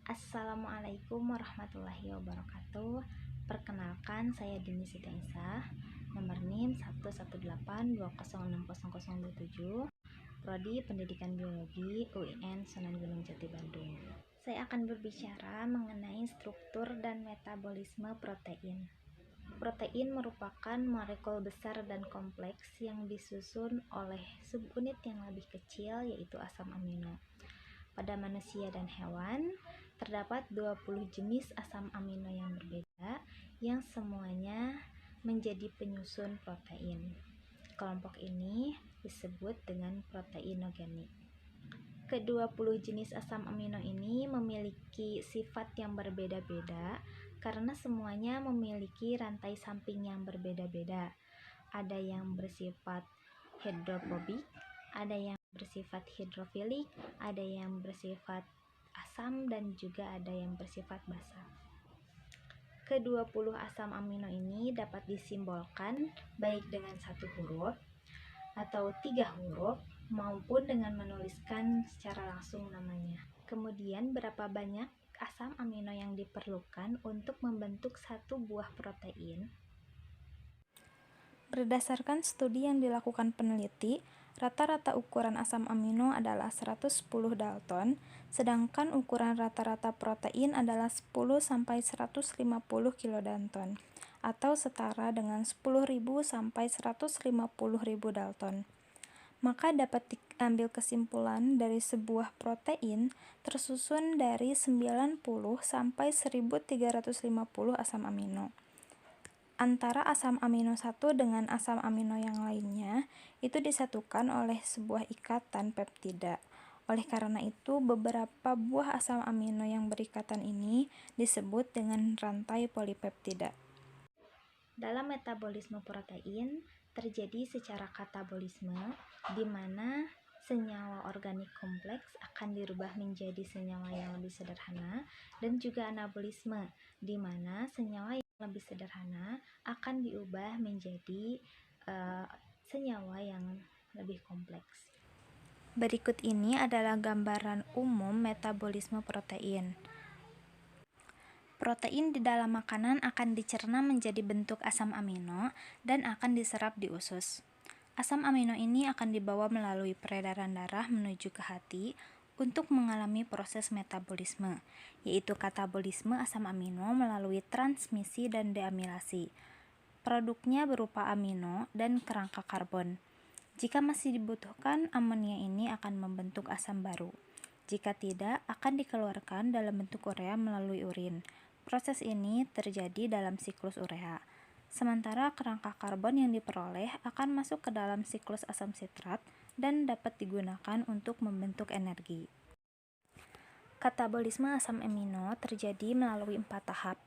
Assalamualaikum warahmatullahi wabarakatuh. Perkenalkan, saya Dini Siti Aisyah, nomor NIM 11820600027, Prodi Pendidikan Biologi UIN Sunan Gunung Jati Bandung. Saya akan berbicara mengenai struktur dan metabolisme protein. Protein merupakan molekul besar dan kompleks yang disusun oleh subunit yang lebih kecil, yaitu asam amino. Pada manusia dan hewan, terdapat 20 jenis asam amino yang berbeda yang semuanya menjadi penyusun protein. Kelompok ini disebut dengan proteinogenik. Ke-20 jenis asam amino ini memiliki sifat yang berbeda-beda karena semuanya memiliki rantai samping yang berbeda-beda. Ada yang bersifat hidrofobik, ada yang bersifat hidrofilik, ada yang bersifat asam, dan juga ada yang bersifat basa. Ke-20 asam amino ini dapat disimbolkan baik dengan satu huruf atau 3 huruf maupun dengan menuliskan secara langsung namanya. Kemudian berapa banyak asam amino yang diperlukan untuk membentuk satu buah protein? Berdasarkan studi yang dilakukan peneliti, rata-rata ukuran asam amino adalah 110 Dalton, sedangkan ukuran rata-rata protein adalah 10-150 kilodalton, atau setara dengan 10.000 sampai 150.000 Dalton. Maka dapat diambil kesimpulan dari sebuah protein tersusun dari 90 sampai 1350 asam amino. Antara asam amino satu dengan asam amino yang lainnya itu disatukan oleh sebuah ikatan peptida. Oleh karena itu, beberapa buah asam amino yang berikatan ini disebut dengan rantai polipeptida. Dalam metabolisme protein terjadi secara katabolisme, di mana senyawa organik kompleks akan dirubah menjadi senyawa yang lebih sederhana, dan juga anabolisme, di mana senyawa yang lebih sederhana akan diubah menjadi senyawa yang lebih kompleks. Berikut ini adalah gambaran umum metabolisme protein. Protein di dalam makanan akan dicerna menjadi bentuk asam amino dan akan diserap di usus. Asam amino ini akan dibawa melalui peredaran darah menuju ke hati untuk mengalami proses metabolisme, yaitu katabolisme asam amino melalui transmisi dan deamilasi. Produknya berupa amino dan kerangka karbon. Jika masih dibutuhkan, amonia ini akan membentuk asam baru. Jika tidak, akan dikeluarkan dalam bentuk urea melalui urin. Proses ini terjadi dalam siklus urea. Sementara kerangka karbon yang diperoleh akan masuk ke dalam siklus asam sitrat dan dapat digunakan untuk membentuk energi. Katabolisme asam amino terjadi melalui 4 tahap.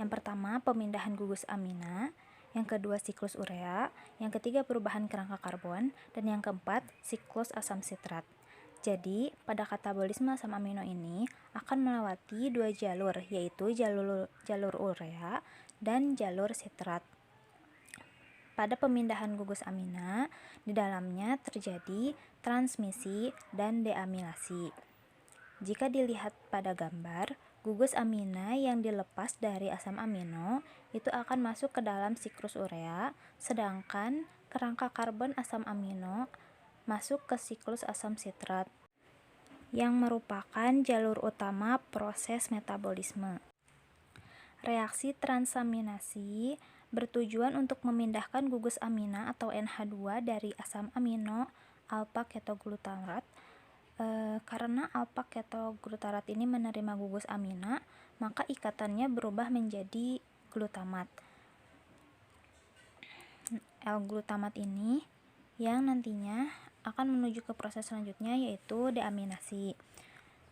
Yang pertama, pemindahan gugus amina. Yang kedua, siklus urea. Yang ketiga, perubahan kerangka karbon. Dan yang keempat, siklus asam sitrat. Jadi, pada katabolisme asam amino ini akan melewati 2 jalur, yaitu jalur urea dan jalur sitrat. Pada pemindahan gugus amina, di dalamnya terjadi transmisi dan deamilasi. Jika dilihat pada gambar, gugus amina yang dilepas dari asam amino itu akan masuk ke dalam siklus urea, sedangkan kerangka karbon asam amino masuk ke siklus asam sitrat, yang merupakan jalur utama proses metabolisme. Reaksi transaminasi bertujuan untuk memindahkan gugus amina atau NH2 dari asam amino alpha-ketoglutarate. Karena alpha-ketoglutarate ini menerima gugus amina, maka ikatannya berubah menjadi glutamat. L-glutamat ini yang nantinya akan menuju ke proses selanjutnya, yaitu deaminasi.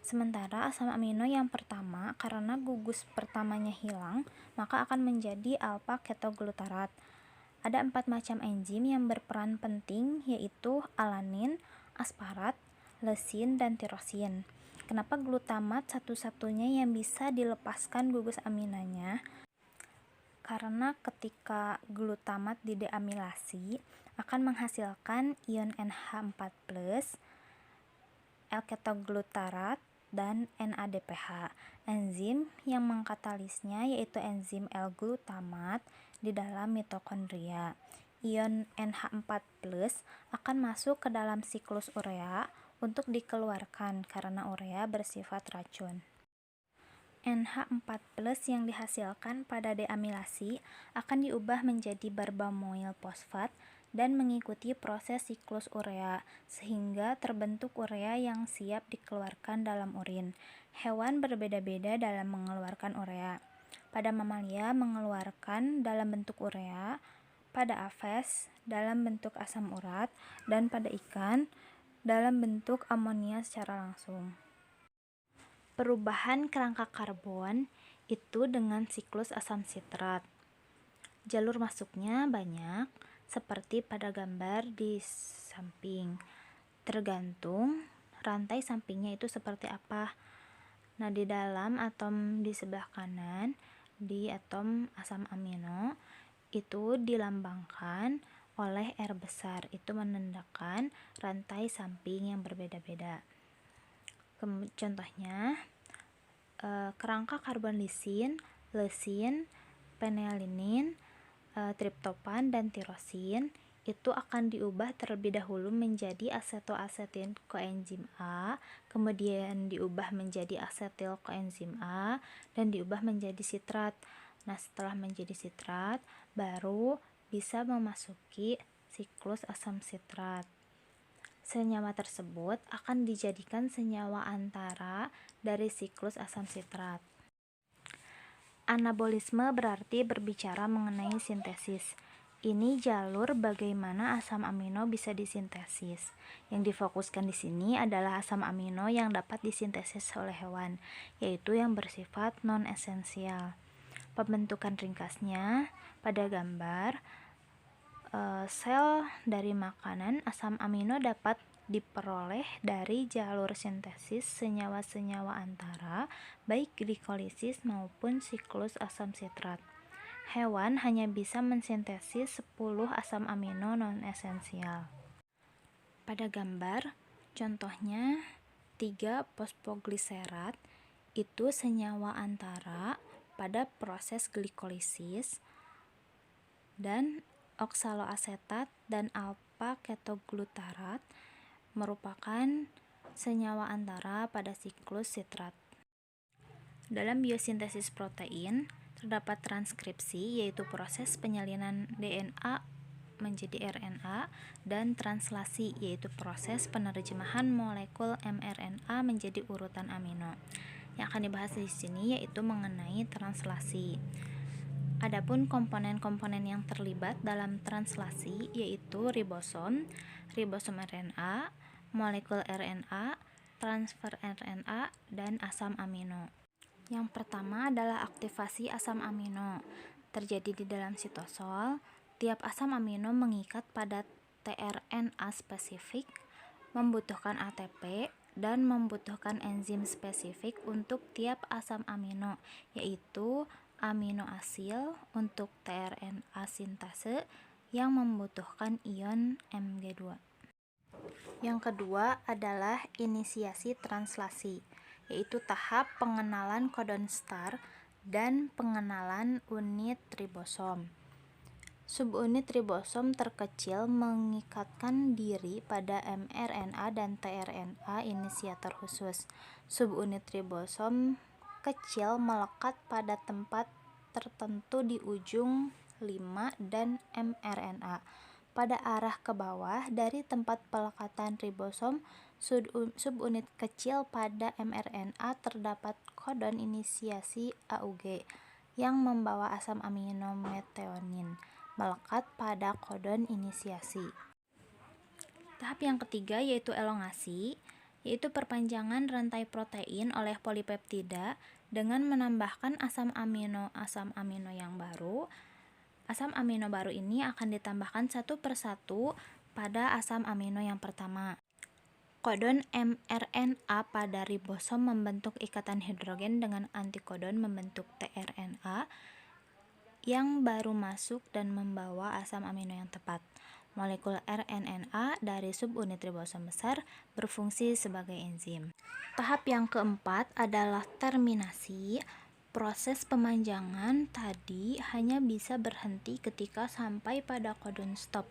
Sementara asam amino yang pertama, karena gugus pertamanya hilang, maka akan menjadi alpha-ketoglutarate. Ada 4 macam enzim yang berperan penting, yaitu alanin, asparat, leusin, dan tirosin. Kenapa glutamat satu-satunya yang bisa dilepaskan gugus aminanya? Karena ketika glutamat dideamilasi akan menghasilkan ion NH4+, L-ketoglutarat, dan NADPH. Enzim yang mengkatalisnya yaitu enzim L-glutamat di dalam mitokondria. Ion NH4+ akan masuk ke dalam siklus urea untuk dikeluarkan karena urea bersifat racun. NH4+ yang dihasilkan pada deamilasi akan diubah menjadi barbamoil fosfat dan mengikuti proses siklus urea sehingga terbentuk urea yang siap dikeluarkan dalam urin. Hewan berbeda-beda dalam mengeluarkan urea. Pada mamalia mengeluarkan dalam bentuk urea, pada aves dalam bentuk asam urat, dan pada ikan dalam bentuk amonia secara langsung. Perubahan kerangka karbon itu dengan siklus asam sitrat. Jalur masuknya banyak, seperti pada gambar di samping. Tergantung rantai sampingnya itu seperti apa. Nah, di dalam atom di sebelah kanan, di atom asam amino, itu dilambangkan oleh R besar, itu menandakan rantai samping yang berbeda-beda. Contohnya, kerangka karbon lisin, leusin, phenylene, triptofan, dan tirosin itu akan diubah terlebih dahulu menjadi asetoasetin koenzim A, kemudian diubah menjadi asetil koenzim A, dan diubah menjadi sitrat. Nah, setelah menjadi sitrat, baru bisa memasuki siklus asam sitrat. Senyawa tersebut akan dijadikan senyawa antara dari siklus asam sitrat. Anabolisme berarti berbicara mengenai sintesis. Ini jalur bagaimana asam amino bisa disintesis. Yang difokuskan di sini adalah asam amino yang dapat disintesis oleh hewan, yaitu yang bersifat non-esensial. Pembentukan ringkasnya pada gambar, sel dari makanan asam amino dapat diperoleh dari jalur sintesis senyawa-senyawa antara, baik glikolisis maupun siklus asam sitrat. Hewan hanya bisa mensintesis 10 asam amino non-esensial. Pada gambar, contohnya 3 fosfogliserat itu senyawa antara pada proses glikolisis, dan oksaloasetat dan alpha-ketoglutarat merupakan senyawa antara pada siklus sitrat. Dalam biosintesis protein, terdapat transkripsi, yaitu proses penyalinan DNA menjadi RNA, dan translasi, yaitu proses penerjemahan molekul mRNA menjadi urutan amino. Yang akan dibahas di sini yaitu mengenai translasi. Adapun komponen-komponen yang terlibat dalam translasi yaitu ribosom RNA, molekul RNA, transfer RNA, dan asam amino. Yang pertama adalah aktivasi asam amino. Terjadi di dalam sitosol. Tiap asam amino mengikat pada tRNA spesifik, membutuhkan ATP, dan membutuhkan enzim spesifik untuk tiap asam amino, yaitu aminoasil untuk tRNA sintase yang membutuhkan ion Mg2. Yang kedua adalah inisiasi translasi, yaitu tahap pengenalan codon star dan pengenalan unit ribosom. Subunit ribosom terkecil mengikatkan diri pada mRNA dan tRNA inisiator khusus. Subunit ribosom kecil melekat pada tempat tertentu di ujung 5 dan mRNA. Pada arah ke bawah dari tempat pelekatan ribosom subunit kecil pada mRNA terdapat kodon inisiasi AUG yang membawa asam amino metionin melekat pada kodon inisiasi. Tahap yang ketiga yaitu elongasi, yaitu perpanjangan rantai protein oleh polipeptida dengan menambahkan asam amino yang baru. Asam amino baru ini akan ditambahkan satu persatu pada asam amino yang pertama. Kodon mRNA pada ribosom membentuk ikatan hidrogen dengan antikodon membentuk tRNA yang baru masuk dan membawa asam amino yang tepat. Molekul RNA dari subunit ribosom besar berfungsi sebagai enzim. Tahap yang keempat adalah terminasi. Proses pemanjangan tadi hanya bisa berhenti ketika sampai pada codon stop.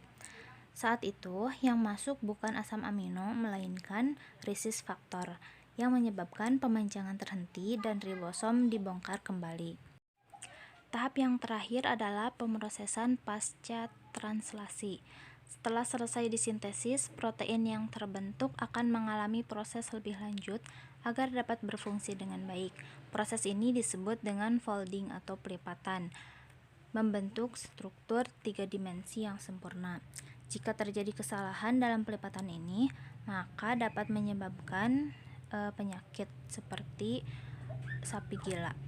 Saat itu, yang masuk bukan asam amino, melainkan rhesus faktor, yang menyebabkan pemanjangan terhenti dan ribosom dibongkar kembali. Tahap yang terakhir adalah pemrosesan pasca translasi. Setelah selesai disintesis, protein yang terbentuk akan mengalami proses lebih lanjut agar dapat berfungsi dengan baik. Proses ini disebut dengan folding atau pelipatan, membentuk struktur 3 dimensi yang sempurna. Jika terjadi kesalahan dalam pelipatan ini, maka dapat menyebabkan penyakit seperti sapi gila.